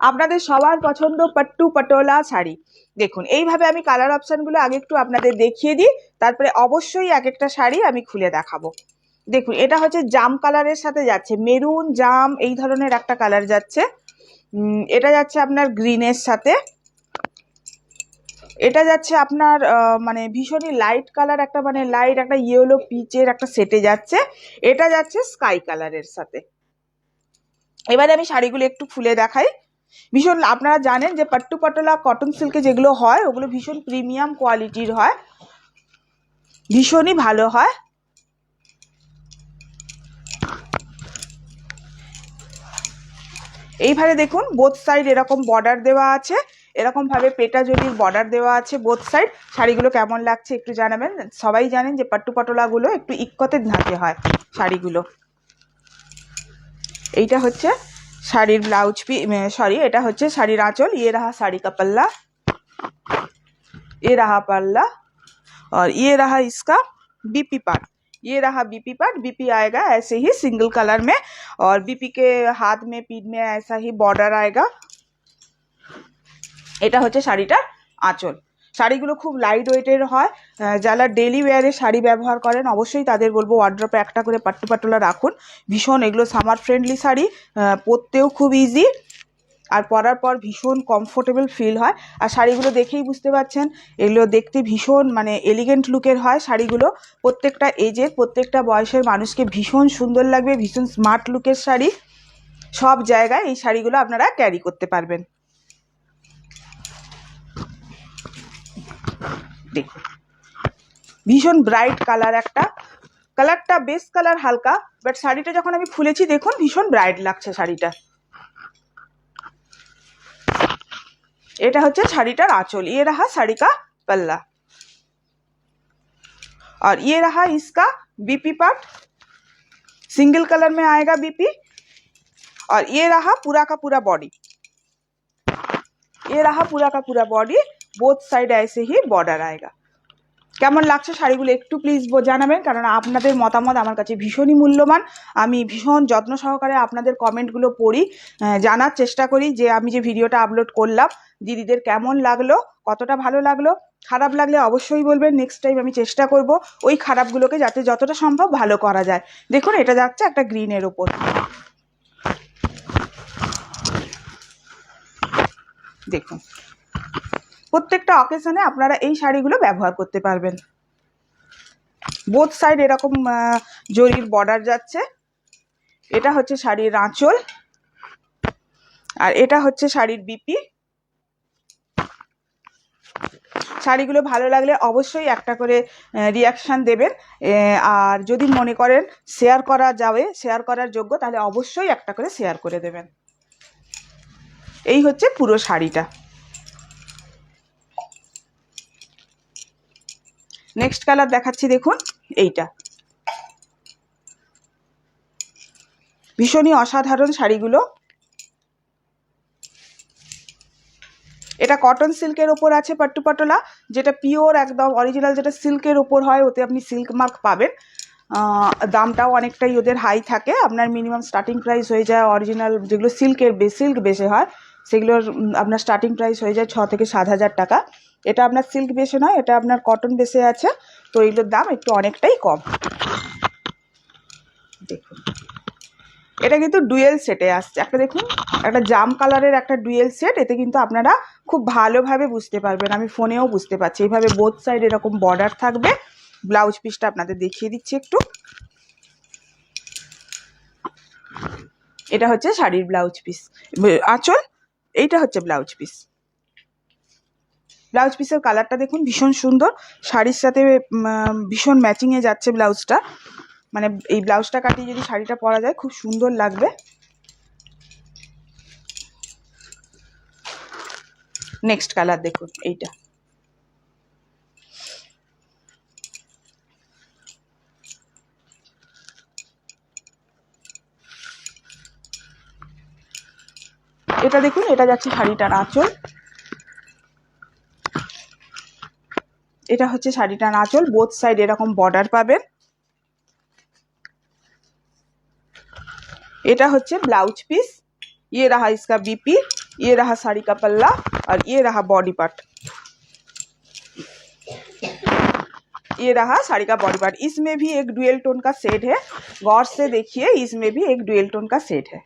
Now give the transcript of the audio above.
আপনাদের সবার পছন্দ পাট্টু পটোলা শাড়ি। দেখুন এইভাবে আমি কালার অপশনগুলো আগে একটু আপনাদের দেখিয়ে দিই, তারপরে অবশ্যই এক একটা শাড়ি আমি খুলে দেখাবো। দেখুন এটা হচ্ছে জাম কালারের সাথে যাচ্ছে, মেরুন জাম এই ধরনের একটা কালার যাচ্ছে। এটা যাচ্ছে আপনার গ্রিনের সাথে। এটা যাচ্ছে আপনার মানে ভীষণই লাইট কালার, একটা মানে লাইট একটা ইয়েলো পিচের একটা সেটে যাচ্ছে। এটা যাচ্ছে স্কাই কালারের সাথে। এবারে আমি শাড়িগুলো একটু খুলে দেখাই। ভীষণ আপনারা জানেন যে পাট্টু পটোলা কটন সিল্কে যেগুলো হয় ওগুলো ভীষণ প্রিমিয়াম কোয়ালিটির হয়, ভীষণই ভালো হয়। এইভাবে দেখুন বোথ সাইড এরকম বর্ডার দেওয়া আছে, এরকম ভাবে পেটা জরির বর্ডার দেওয়া আছে বোথ সাইড। শাড়িগুলো কেমন লাগছে একটু জানাবেন। সবাই জানেন যে পাট্টু পটোলাগুলো একটু ইক্কতে ধাঁচে হয় শাড়িগুলো। এইটা হচ্ছে শাড়ির ব্লাউজ সরি এটা হচ্ছে শাড়ির आंचल। ये रहा साड़ी का पल्ला, ये रहा पल्ला और ये रहा इसका बीपी पार्ट। ये रहा बीपी पार्ट। बीपी आएगा ऐसे ही सिंगल कलर में और बीपी के हाथ में पीठ में ऐसा ही बॉर्डर आएगा। এটা হচ্ছে শাড়িটার আঁচল। শাড়িগুলো খুব লাইট ওয়েটের হয়। যারা ডেলি ওয়্যারে শাড়ি ব্যবহার করেন অবশ্যই তাদের বলবো ওয়ার্ড্রপে একটা করে পাট্টু পটোলা রাখুন। ভীষণ এগুলো সামার ফ্রেন্ডলি শাড়ি, পরতেও খুব ইজি আর পরার পর ভীষণ কমফোর্টেবল ফিল হয়। আর শাড়িগুলো দেখেই বুঝতে পারছেন এগুলো দেখতে ভীষণ মানে এলিগেন্ট লুকের হয় শাড়িগুলো। প্রত্যেকটা এজের প্রত্যেকটা বয়সের মানুষকে ভীষণ সুন্দর লাগবে, ভীষণ স্মার্ট লুকের শাড়ি। সব জায়গায় এই শাড়িগুলো আপনারা ক্যারি করতে পারবেন। দেখুন ভীষণ ব্রাইট কালার, একটা কালারটা বেস কালার হালকা, বাট শাড়িটা যখন আমি খুলেছি দেখুন ভীষণ ব্রাইট লাগছে শাড়িটা। এটা হচ্ছে শাড়িটার आंचल। ये रहा साड़ी का पल्ला और ये रहा इसका बीपी पार्ट। सिंगल कलर में आएगा बीपी और ये रहा पूरा का पूरा बॉडी। ये रहा पूरा का पूरा बॉडी, बोथ साइड ऐसे ही बॉर्डर आएगा। কেমন লাগছে শাড়িগুলো একটু প্লিজ জানাবেন, কারণ আপনাদের মতামত আমার কাছে ভীষণই মূল্যবান। আমি ভীষণ যত্ন সহকারে আপনাদের কমেন্টগুলো পড়ি, জানার চেষ্টা করি যে আমি যে ভিডিওটা আপলোড করলাম দিদিদের কেমন লাগলো, কতটা ভালো লাগলো। খারাপ লাগলে অবশ্যই বলবেন, নেক্সট টাইম আমি চেষ্টা করব ওই খারাপগুলোকে যাতে যতটা সম্ভব ভালো করা যায়। দেখুন এটা যাচ্ছে একটা গ্রিনের ওপর। দেখুন প্রত্যেকটা অকেশনে আপনারা এই শাড়িগুলো ব্যবহার করতে পারবেন। বোথ সাইড এরকম জরির বর্ডার যাচ্ছে। এটা হচ্ছে শাড়ির আঁচল আর এটা হচ্ছে শাড়ির বিপি। শাড়িগুলো ভালো লাগলে অবশ্যই একটা করে রিয়াকশান দেবেন, আর যদি মনে করেন শেয়ার করা যাবে, শেয়ার করার যোগ্য, তাহলে অবশ্যই একটা করে শেয়ার করে দেবেন। এই হচ্ছে পুরো শাড়িটা। নেক্সট কালার দেখাচ্ছি, দেখুন এইটা ভীষণই অসাধারণ শাড়িগুলো। এটা কটন সিল্কের ওপর আছে পাট্টু পটোলা, যেটা পিওর একদম অরিজিনাল, যেটা সিল্কের ওপর হয়, ওতে আপনি সিল্ক মার্ক পাবেন। দামটাও অনেকটাই ওদের হাই থাকে। আপনার মিনিমাম স্টার্টিং প্রাইস হয়ে যায় অরিজিনাল যেগুলো সিল্ক বেসে হয় সেগুলোর আপনার স্টার্টিং প্রাইস হয়ে যায় 6 থেকে 7 হাজার টাকা। এটা আপনার সিল্ক বেসে নয়, এটা আপনার কটন বেসে আছে, তো এগুলোর দাম একটু অনেকটাই কম। দেখুন এটা কিন্তু ডুয়েল সেটে আসছে, একটা দেখুন একটা জাম কালারের একটা ডুয়েল সেট। এতে কিন্তু আপনারা খুব ভালোভাবে বুঝতে পারবেন, আমি ফোনেও বুঝতে পারছি। এইভাবে বোথ সাইড এরকম বর্ডার থাকবে। ব্লাউজ পিসটা আপনাদের দেখিয়ে দিচ্ছি একটু। এটা হচ্ছে শাড়ির ব্লাউজ পিস, আঁচল। এইটা হচ্ছে ব্লাউজ পিস। ব্লাউজ পিসের কালারটা দেখুন ভীষণ সুন্দর, শাড়ির সাথে ভীষণ ম্যাচিংয়ে যাচ্ছে ব্লাউজটা। মানে এই ব্লাউজটা কাটিয়ে যদি শাড়িটা পরা যায় খুব সুন্দর লাগবে। নেক্সট কালার দেখুন এইটা। এটা দেখুন এটা যাচ্ছে শাড়িটার আঁচল। এটা হচ্ছে শাড়িটার আঁচল, বোথ সাইড এরকম বর্ডার পাবেন। এটা হচ্ছে ব্লাউজ পিস। ये रहा इसका बीपी ये रहा साड़ी का पल्ला और ये रहा बॉडी पार्ट, ये रहा साड़ी का बॉडी पार्ट। इसमें भी एक डुअल टोन का शेड है, गौर से देखिए, इसमें भी एक डुअल टोन का शेड है।